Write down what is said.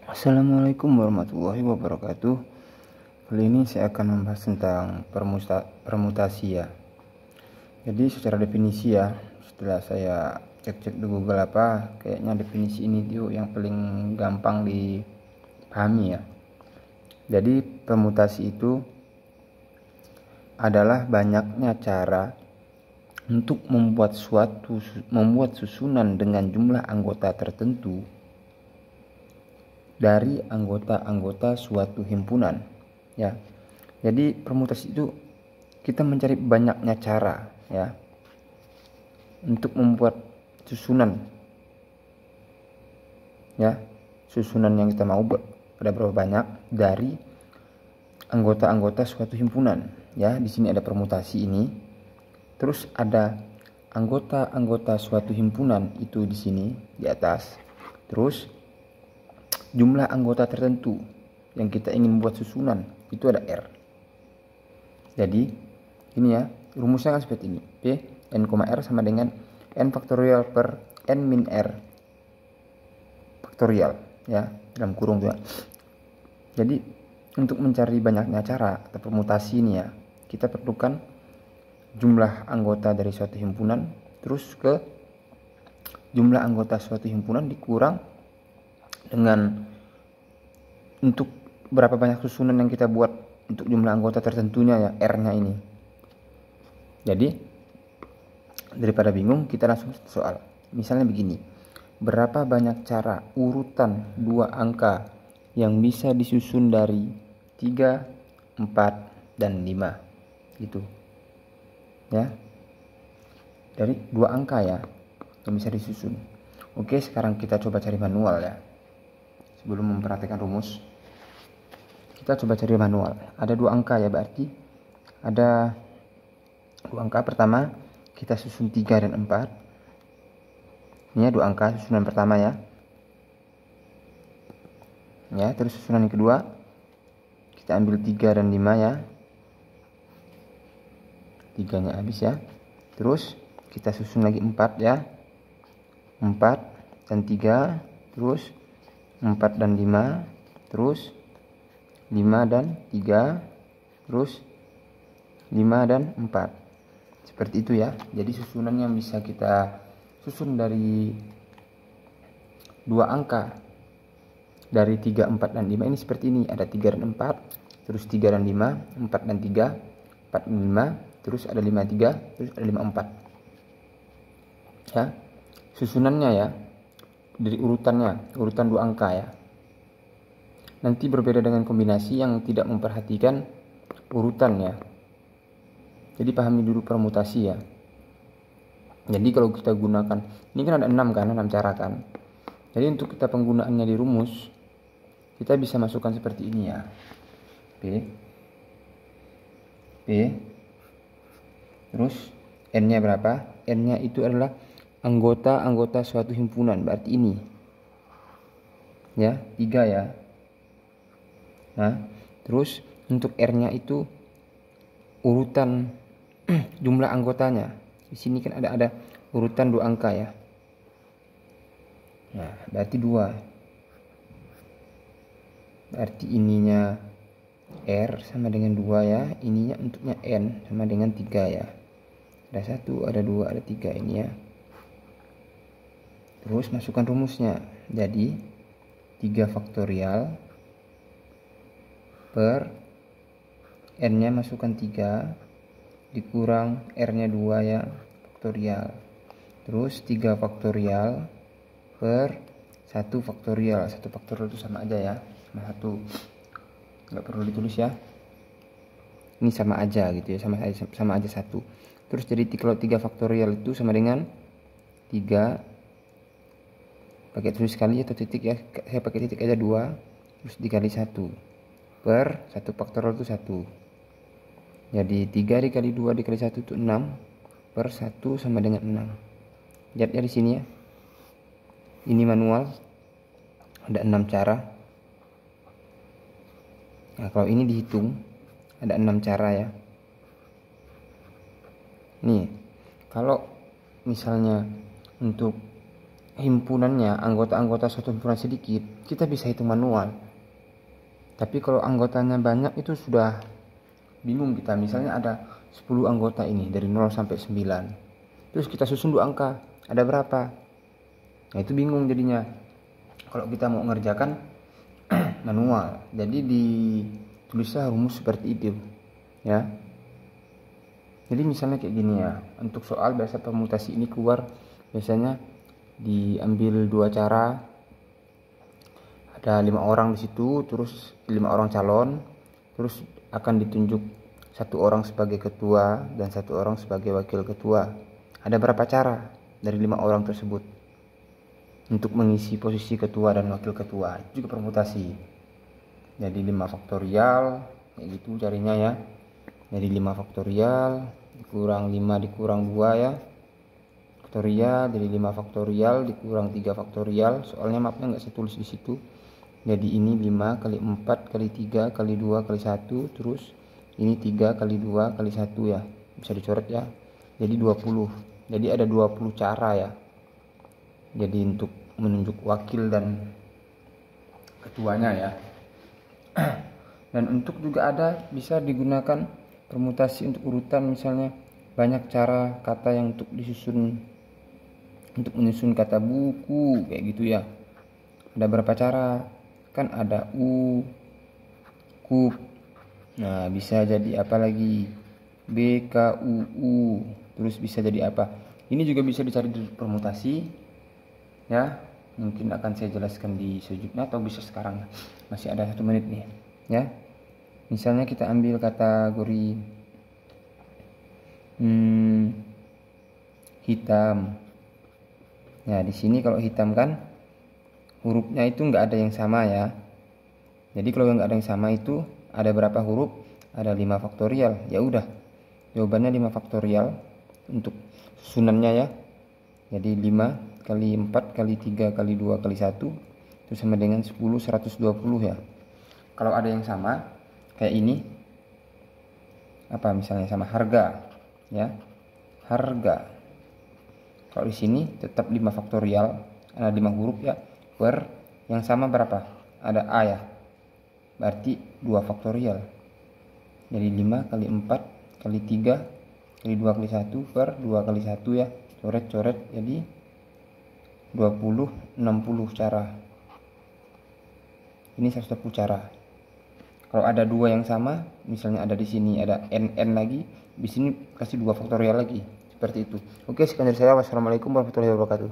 Assalamualaikum warahmatullahi wabarakatuh. Kali ini saya akan membahas tentang permutasi ya. Jadi secara definisi ya, setelah saya cek-cek di Google kayaknya definisi ini tuh yang paling gampang dipahami ya. Jadi permutasi itu adalah banyaknya cara untuk membuat susunan dengan jumlah anggota tertentu dari anggota-anggota suatu himpunan ya. Jadi permutasi itu kita mencari banyaknya cara ya untuk membuat susunan ya, susunan yang kita mau ada berapa banyak dari anggota-anggota suatu himpunan ya. Di sini ada permutasi ini, terus ada anggota-anggota suatu himpunan itu di sini di atas, terus jumlah anggota tertentu yang kita ingin buat susunan itu ada R. Jadi ini ya, rumusnya kan seperti ini. P n, R sama dengan n faktorial per n min R faktorial ya, dalam kurung tuh ya. Jadi untuk mencari banyaknya cara atau permutasi ini ya, kita perlukan jumlah anggota dari suatu himpunan terus ke jumlah anggota suatu himpunan dikurang dengan untuk berapa banyak susunan yang kita buat untuk jumlah anggota tertentunya ya, R-nya ini. Jadi daripada bingung, kita langsung soal. Misalnya begini, berapa banyak cara urutan dua angka yang bisa disusun dari 3, 4, dan 5 gitu ya, dari dua angka ya yang bisa disusun. Oke, sekarang kita coba cari manual ya. Sebelum memperhatikan rumus, kita coba cari manual. Ada dua angka ya, berarti ada dua angka. Pertama kita susun 3 dan 4. Ini ya dua angka susunan pertama ya. Ya, terus susunan yang kedua kita ambil 3 dan 5 ya. 3-nya habis ya. Terus kita susun lagi 4 ya. 4 dan 3, terus 4 dan 5, terus 5 dan 3, terus 5 dan 4. Seperti itu ya. Jadi susunan yang bisa kita susun dari dua angka dari 3, 4, dan 5 ini seperti ini. Ada 3 dan 4, terus 3 dan 5, 4 dan 3, 4 dan 5, terus ada 5, 3, terus ada 5, 4 ya. Susunannya ya dari urutan dua angka ya. Nanti berbeda dengan kombinasi yang tidak memperhatikan urutan ya. Jadi pahami dulu permutasi ya. Jadi kalau kita gunakan, ini kan ada 6 cara kan. Jadi untuk kita penggunaannya di rumus, kita bisa masukkan seperti ini ya. P terus n-nya berapa? N-nya itu adalah anggota suatu himpunan, berarti ini ya, 3 ya. Nah, terus untuk R-nya itu urutan jumlah anggotanya. Di sini kan ada urutan dua angka ya. Nah, berarti 2. Berarti ininya R sama dengan 2 ya. Ininya untuknya N sama dengan 3 ya. Ada 1, ada 2, ada 3 ini ya. Terus masukkan rumusnya. Jadi 3 faktorial per n-nya masukkan 3 dikurang r-nya 2 ya, faktorial. Terus 3 faktorial per 1 faktorial. 1 faktorial itu sama aja ya, sama 1. Nggak perlu ditulis ya. Ini sama aja gitu ya, sama aja 1. Terus jadi kalau 3 faktorial itu sama dengan 3 pakai tulis kali atau titik ya. Saya pakai titik aja 2, terus dikali 1 per 1 faktorial itu 1. Jadi 3 dikali 2 dikali 1 itu 6 per 1 sama dengan 6. Lihat ya di sini ya. Ini manual. Ada 6 cara. Nah, kalau ini dihitung ada 6 cara ya. Nih, kalau misalnya untuk himpunannya, anggota-anggota suatu himpunan sedikit, kita bisa hitung manual. Tapi kalau anggotanya banyak itu sudah bingung kita. Misalnya ada 10 anggota ini dari 0 sampai 9. Terus kita susun dua angka, ada berapa? Nah itu bingung jadinya. Kalau kita mau mengerjakan manual, jadi ditulislah rumus seperti itu ya. Jadi misalnya kayak gini ya, untuk soal biasa permutasi ini keluar biasanya diambil dua cara, ada 5 orang di situ, terus 5 orang calon, terus akan ditunjuk 1 orang sebagai ketua dan 1 orang sebagai wakil ketua. Ada berapa cara dari 5 orang tersebut untuk mengisi posisi ketua dan wakil ketua? Itu juga permutasi. Jadi 5 faktorial kayak gitu carinya ya. Jadi 5 faktorial dikurang 5 dikurang 2 ya. Faktorial, jadi 5 faktorial dikurang 3 faktorial. Soalnya mapnya nggak saya tulis di situ. Jadi ini 5 kali 4 kali 3 kali 2 kali 1, terus ini 3 kali 2 kali 1 ya. Bisa dicoret ya. Jadi 20. Jadi ada 20 cara ya. Jadi untuk menunjuk wakil dan ketuanya ya. Dan untuk juga ada bisa digunakan permutasi untuk urutan, misalnya banyak cara kata yang untuk disusun, untuk menyusun kata buku kayak gitu ya. Ada berapa cara? Kan ada kup. Nah bisa jadi apa lagi? BKUU. Terus bisa jadi apa? Ini juga bisa dicari di permutasi ya. Mungkin akan saya jelaskan di selanjutnya atau bisa sekarang, masih ada 1 menit nih ya. Misalnya kita ambil kategori hitam. Nah di sini kalau hitam kan hurufnya itu nggak ada yang sama ya. Jadi kalau nggak ada yang sama itu ada berapa huruf? Ada 5 faktorial. Ya udah, jawabannya 5 faktorial untuk susunannya ya. Jadi 5 kali 4 kali 3 kali 2 kali 1 itu sama dengan 10 120 ya. Kalau ada yang sama kayak ini, apa misalnya sama harga ya. Harga. Kalau di sini tetap 5 faktorial, ada 5 huruf ya. Per yang sama berapa? Ada A ya. Berarti 2 faktorial. Jadi 5 kali 4 kali 3 kali 2 kali 1 per 2 kali 1 ya. Coret-coret jadi 20 60 cara. Ini 120 cara. Kalau ada 2 yang sama, misalnya ada di sini ada n lagi, di sini kasih 2 faktorial lagi. Seperti itu. Oke, sekian dari saya. Wassalamualaikum warahmatullahi wabarakatuh.